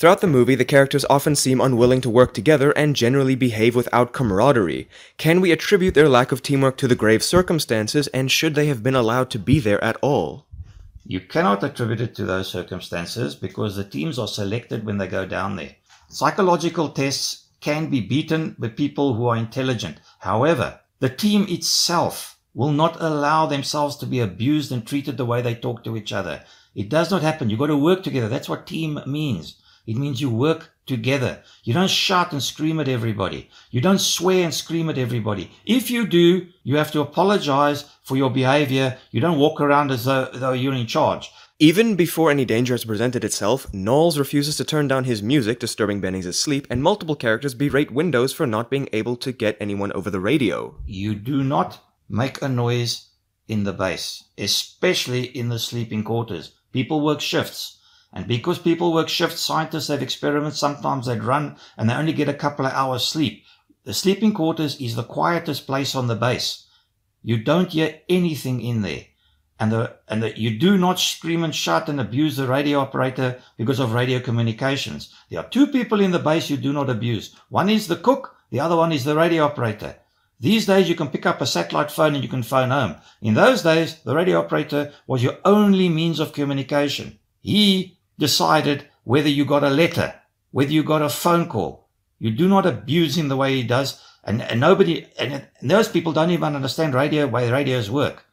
Throughout the movie, the characters often seem unwilling to work together and generally behave without camaraderie. Can we attribute their lack of teamwork to the grave circumstances, and should they have been allowed to be there at all? You cannot attribute it to those circumstances because the teams are selected when they go down there. Psychological tests can be beaten by people who are intelligent. However, the team itself will not allow themselves to be abused and treated the way they talk to each other. It does not happen. You've got to work together. That's what team means. It means you work together. You don't shout and scream at everybody. You don't swear and scream at everybody. If you do, you have to apologize for your behavior. You don't walk around as though you're in charge. Even before any danger has presented itself, Knowles refuses to turn down his music, disturbing Bennings' sleep, and multiple characters berate Windows for not being able to get anyone over the radio. You do not make a noise in the base, especially in the sleeping quarters. People work shifts. And because people work shifts, scientists have experiments, sometimes they'd run and they only get a couple of hours sleep. The sleeping quarters is the quietest place on the base. You don't hear anything in there. And you do not scream and shout and abuse the radio operator because of radio communications. There are two people in the base you do not abuse. One is the cook, the other one is the radio operator. These days you can pick up a satellite phone and you can phone home. In those days, the radio operator was your only means of communication. He decided whether you got a letter, whether you got a phone call. You do not abuse him the way he does. And those people don't even understand way radios work.